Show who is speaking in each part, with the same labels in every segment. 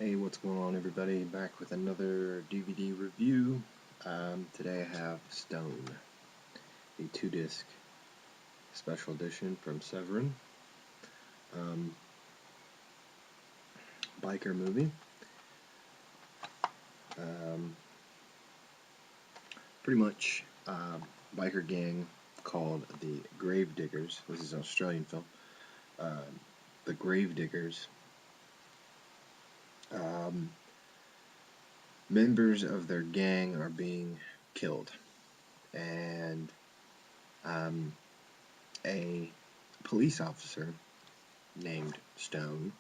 Speaker 1: Hey, what's going on, everybody? Back with another DVD review. Today I have Stone, a 2-disc special edition from Severin. Biker movie. Um, Pretty much biker gang called the Grave Diggers. This is an Australian film. The Grave Diggers. Members of their gang are being killed, and a police officer named Stone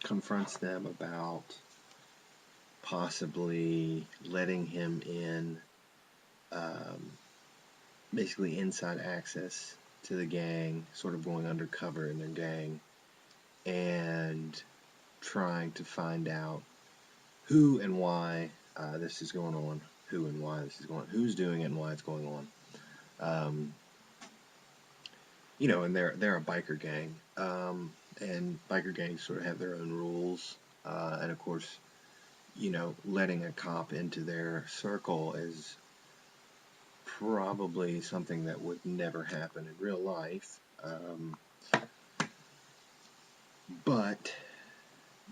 Speaker 1: confronts them about possibly letting him in, basically inside access to the gang, sort of going undercover in their gang, and trying to find out who and why this is going on, who's doing it and why it's going on. And they're a biker gang, and biker gangs sort of have their own rules, and of course, letting a cop into their circle is probably something that would never happen in real life. But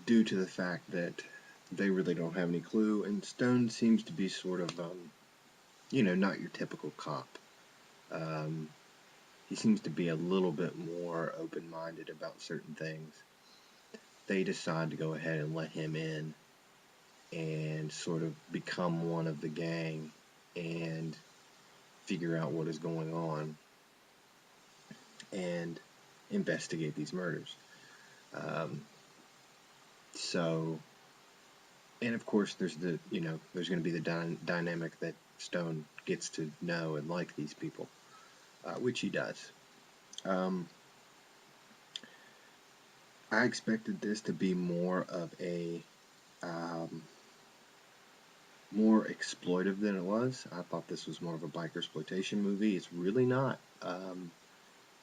Speaker 1: due to the fact that they really don't have any clue, and Stone seems to be sort of, not your typical cop. He seems to be a little bit more open-minded about certain things. They decide to go ahead and let him in and sort of become one of the gang and figure out what is going on and investigate these murders. And of course, there's going to be the dynamic that Stone gets to know and like these people, which he does. I expected this to be more of a more exploitive than it was. I thought this was more of a biker exploitation movie. It's really not.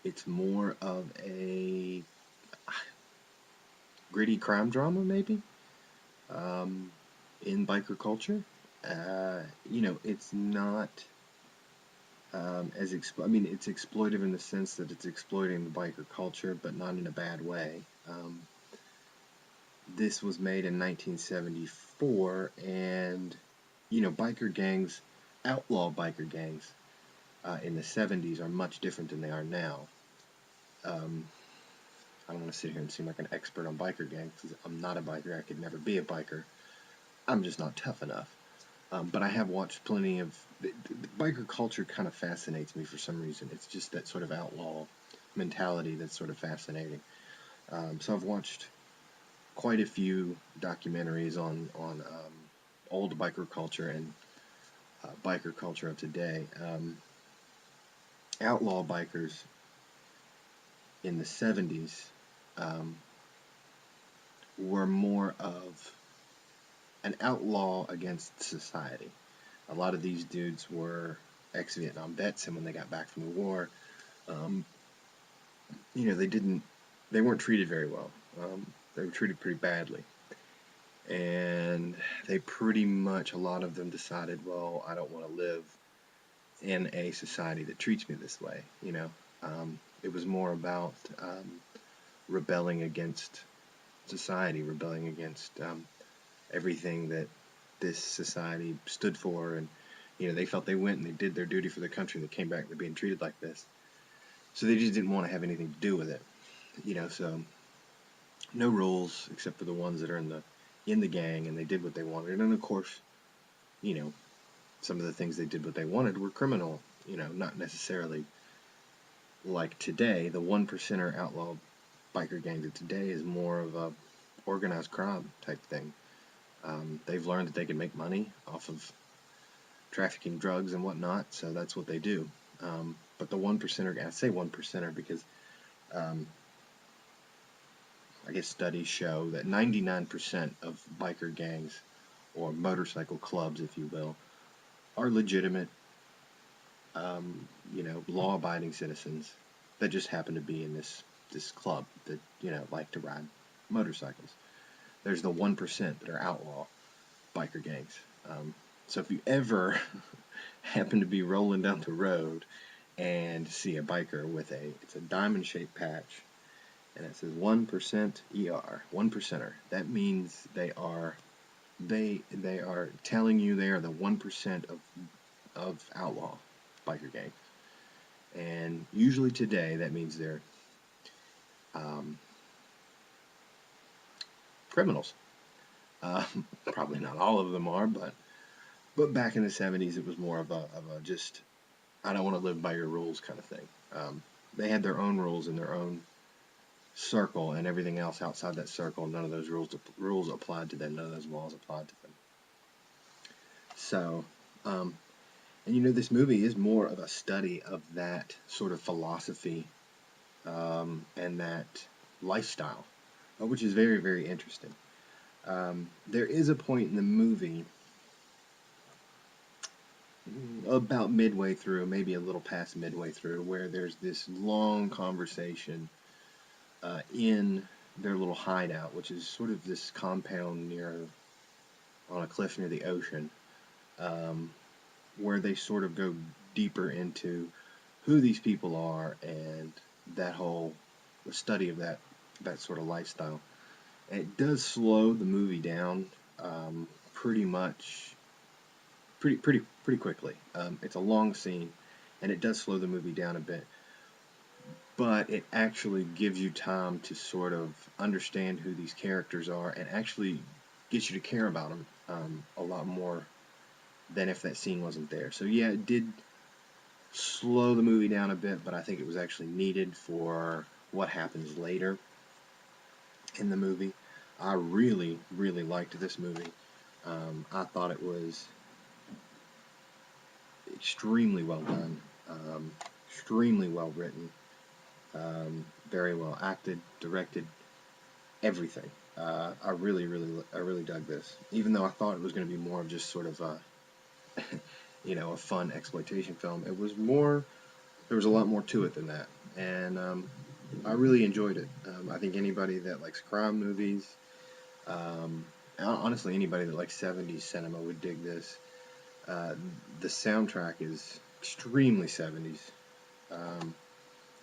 Speaker 1: It's more of a gritty crime drama, maybe, in biker culture. It's not it's exploitive in the sense that it's exploiting the biker culture, but not in a bad way. This was made in 1974, and biker gangs, outlaw biker gangs, in the 70s are much different than they are now. I don't want to sit here and seem like an expert on biker gangs, because I'm not a biker. I could never be a biker. I'm just not tough enough. But I have watched plenty of... The biker culture kind of fascinates me for some reason. It's just that sort of outlaw mentality that's sort of fascinating. So I've watched quite a few documentaries on old biker culture and biker culture of today. Outlaw bikers in the 70s were more of an outlaw against society. A lot of these dudes were ex-Vietnam vets, and when they got back from the war, they weren't treated very well. They were treated pretty badly. And they pretty much, a lot of them decided, well, I don't want to live in a society that treats me this way, It was more about rebelling against society, rebelling against everything that this society stood for, and they felt they went and they did their duty for the country, and they came back and they're being treated like this, so they just didn't want to have anything to do with it, so no rules except for the ones that are in the gang, and they did what they wanted. And of course, some of the things they did what they wanted were criminal, not necessarily like today. The 1%er outlaw biker gangs of today is more of a organized crime type thing. They've learned that they can make money off of trafficking drugs and whatnot, so that's what they do. But the 1%er, I say 1%er because I guess studies show that 99% of biker gangs, or motorcycle clubs, if you will, are legitimate, law-abiding citizens that just happen to be in this club that, like to ride motorcycles. There's the 1% that are outlaw biker gangs. So if you ever happen to be rolling down the road and see a biker with it's a diamond shaped patch and it says 1% ER, 1%er, that means they are telling you they are the 1% of outlaw biker gangs. And usually today that means they're um, criminals. Probably not all of them are, but back in the 70s it was more of a just, I don't want to live by your rules kind of thing. They had their own rules in their own circle, and everything else outside that circle, none of those rules applied to them. None of those laws applied to them. So, and this movie is more of a study of that sort of philosophy and that lifestyle, which is very, very interesting. There is a point in the movie about midway through, maybe a little past midway through, where there's this long conversation in their little hideout, which is sort of this compound on a cliff near the ocean, where they sort of go deeper into who these people are and the study of that sort of lifestyle. And it does slow the movie down pretty much, pretty quickly. It's a long scene, and it does slow the movie down a bit, but it actually gives you time to sort of understand who these characters are and actually gets you to care about them a lot more than if that scene wasn't there. So yeah, it did slow the movie down a bit, but I think it was actually needed for what happens later in the movie. I really, really liked this movie. I thought it was extremely well done, extremely well written, very well acted, directed, everything. I really dug this. Even though I thought it was going to be more of just sort of a fun exploitation film, it was more. There was a lot more to it than that, and I really enjoyed it. I think anybody that likes crime movies, honestly, anybody that likes 70s cinema would dig this. The soundtrack is extremely 70s,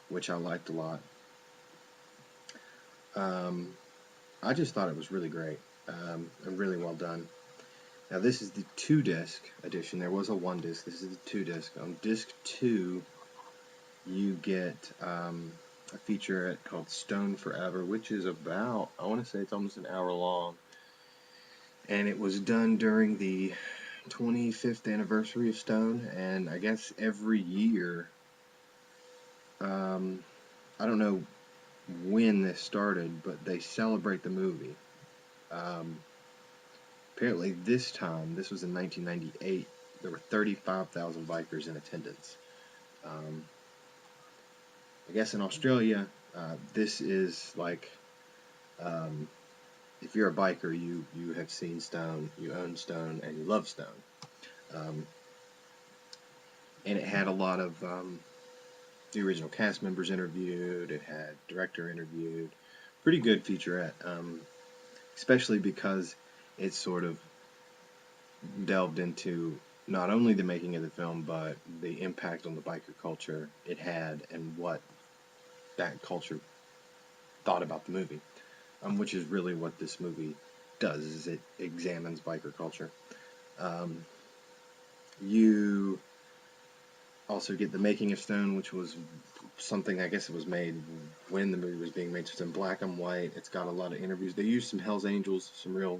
Speaker 1: which I liked a lot. I just thought it was really great and really well done. Now, this is the 2-disc edition. There was a 1-disc. This is the 2-disc. On disc 2, you get a featurette called Stone Forever, which is about, I want to say it's almost an hour long. And it was done during the 25th anniversary of Stone, and I guess every year, I don't know when this started, but they celebrate the movie. Apparently this time, this was in 1998, there were 35,000 bikers in attendance. I guess in Australia, this is like, if you're a biker, you have seen Stone, you own Stone, and you love Stone. And it had a lot of the original cast members interviewed. It had director interviewed. Pretty good featurette, especially because it sort of delved into not only the making of the film, but the impact on the biker culture it had and what that culture thought about the movie, which is really what this movie does, is it examines biker culture. You also get the making of Stone, which was something, I guess it was made when the movie was being made, so it's in black and white. It's got a lot of interviews. They used some Hells Angels, some real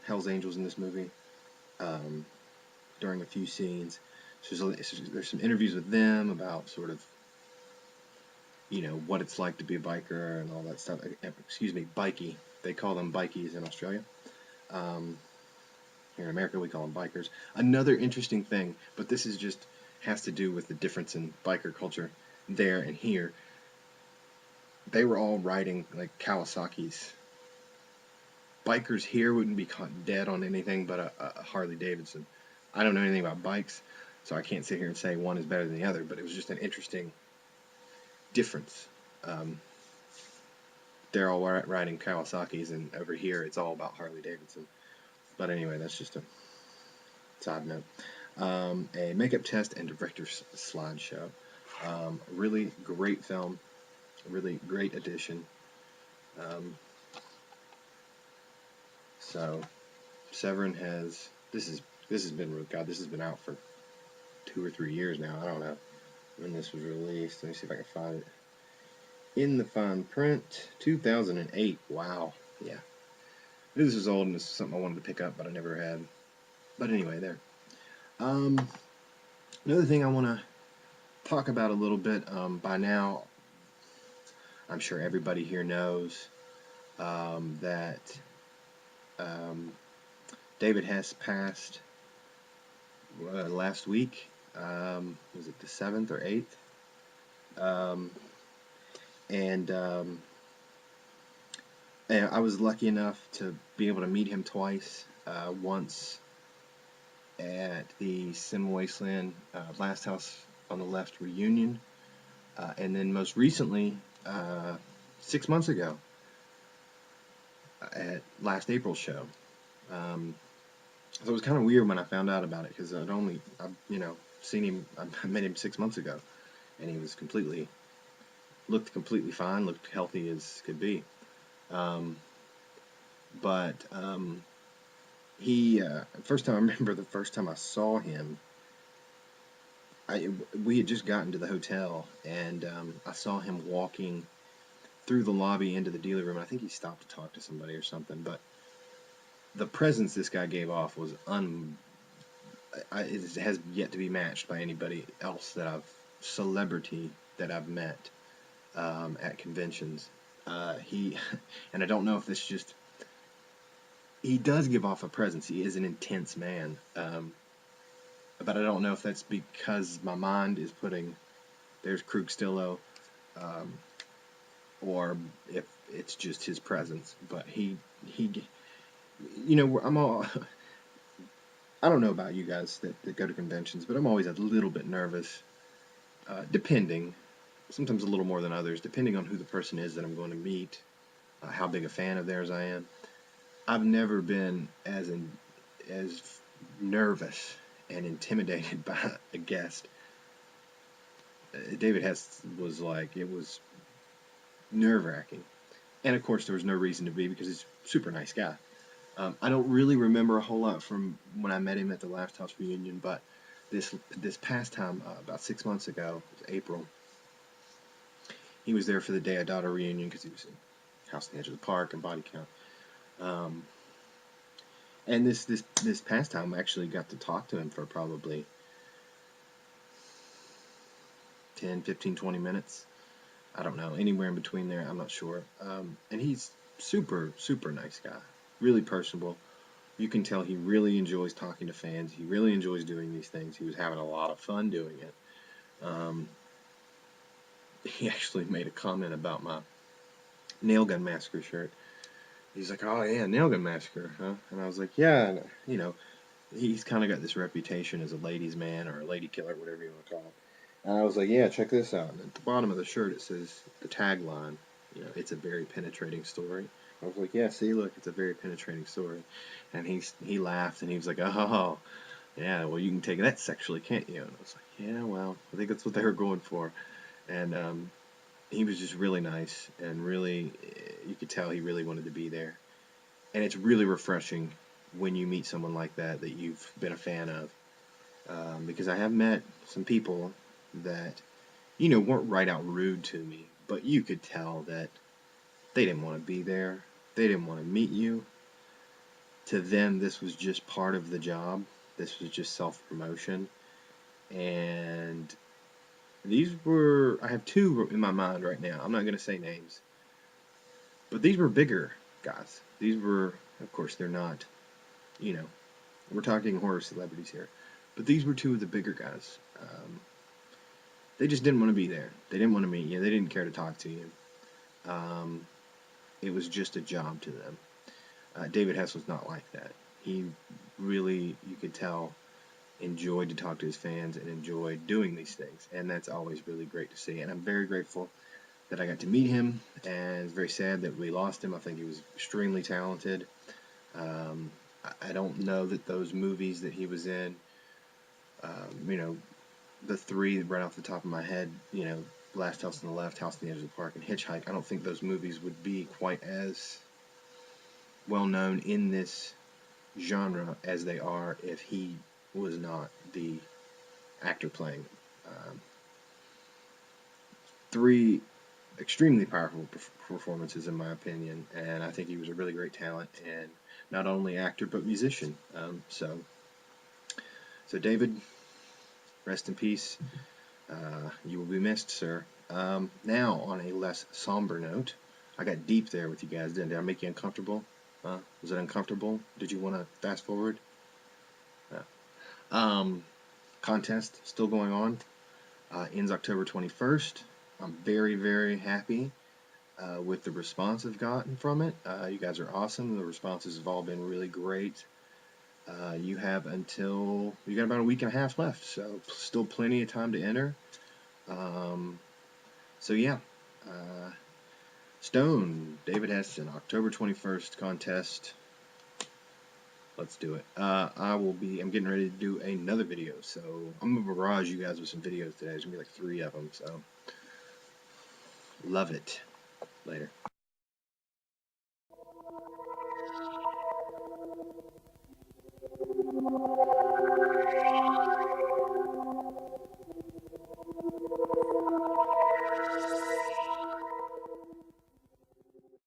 Speaker 1: Hells Angels in this movie during a few scenes. So there's some interviews with them about sort of, what it's like to be a biker and all that stuff. Excuse me, bikey. They call them bikies in Australia. Here in America, we call them bikers. Another interesting thing, but this is just has to do with the difference in biker culture there and here. They were all riding like Kawasaki's. Bikers here wouldn't be caught dead on anything but a Harley Davidson. I don't know anything about bikes, so I can't sit here and say one is better than the other, but it was just an interesting difference. they're all riding Kawasaki's, and over here it's all about Harley Davidson. But anyway, that's just a side note. A makeup test and director's slideshow. Really great film. Really great addition. Um, so Severin has this has been God, this has been out for 2 or 3 years now. I don't know when this was released. Let me see if I can find it in the fine print. 2008. Wow. Yeah. This is old and this is something I wanted to pick up, but I never had. But anyway, there. Um, Another thing I want to talk about a little bit. By now, I'm sure everybody here knows that um, David Hess passed last week. Was it the 7th or 8th? Um, and I was lucky enough to be able to meet him twice. Once at the Cinema Wasteland Last House on the Left reunion, and then most recently, 6 months ago, at last April's show. So it was kind of weird when I found out about it because seen him, I met him 6 months ago, and he was looked completely fine, looked healthy as could be. But he, first time I remember the first time I saw him, we had just gotten to the hotel, and I saw him walking through the lobby into the dealer room. I think he stopped to talk to somebody or something, but the presence this guy gave off was it has yet to be matched by anybody else celebrity that I've met at conventions. He, and I don't know if this just, he does give off a presence. He is an intense man. But I don't know if that's because my mind is putting, there's Krug Stillo, or if it's just his presence. But he, I'm all, I don't know about you guys that go to conventions, but I'm always a little bit nervous, sometimes a little more than others, depending on who the person is that I'm going to meet, how big a fan of theirs I am. I've never been as nervous and intimidated by a guest. David Hess was like, it was nerve-wracking. And of course, there was no reason to be because he's a super nice guy. I don't really remember a whole lot from when I met him at the Last House reunion, but this past time, about 6 months ago, it was April, he was there for the Day I Daughter reunion because he was in House on the Edge of the Park and Body Count. And this past time, I actually got to talk to him for probably 10, 15, 20 minutes. I don't know, anywhere in between there, I'm not sure. And he's super, super nice guy, really personable. You can tell he really enjoys talking to fans. He really enjoys doing these things. He was having a lot of fun doing it. He actually made a comment about my Nail Gun Massacre shirt. He's like, "Oh yeah, Nail Gun Massacre, huh?" And I was like, "Yeah, he's kind of got this reputation as a ladies' man or a lady killer, whatever you want to call it." And I was like, "Yeah, check this out." And at the bottom of the shirt, it says the tagline, "It's a very penetrating story." I was like, "Yeah, see, look, it's a very penetrating story." And he laughed and he was like, "Oh, yeah, well, you can take that sexually, can't you?" And I was like, "Yeah, well, I think that's what they were going for." And he was just really nice, and really, you could tell he really wanted to be there. And it's really refreshing when you meet someone like that you've been a fan of. Because I have met some people that, weren't right out rude to me, but you could tell that they didn't want to be there. They didn't want to meet you. To them, this was just part of the job. This was just self-promotion. And I have two in my mind right now. I'm not going to say names. But these were bigger guys. These were, of course, they're not, we're talking horror celebrities here. But these were two of the bigger guys. They just didn't want to be there. They didn't want to meet you. They didn't care to talk to you. It was just a job to them. David Hess was not like that. He really, you could tell, enjoyed to talk to his fans and enjoyed doing these things. And that's always really great to see. And I'm very grateful that I got to meet him, and it's very sad that we lost him. I think he was extremely talented. I don't know that those movies that he was in, you know, the three right off the top of my head, you know, Last House on the Left, House on the Edge of the Park, and Hitchhike, I don't think those movies would be quite as well known in this genre as they are if he was not the actor playing. Um, Three extremely powerful performances, in my opinion, and I think he was a really great talent, and not only actor but musician. So David, rest in peace. You will be missed, sir. Now, on a less somber note, I got deep there with you guys, didn't I? Did I make you uncomfortable? Was it uncomfortable? Did you want to fast forward? Um, Contest still going on. Ends October 21st. I'm very, very happy with the response I've gotten from it. You guys are awesome. The responses have all been really great. You got about a week and a half left, so still plenty of time to enter. Um, so yeah, uh, Stone, David Hesson, October 21st contest. Let's do it. I'm getting ready to do another video, so I'm gonna barrage you guys with some videos today. There's gonna be like 3 of them, so love it. Later.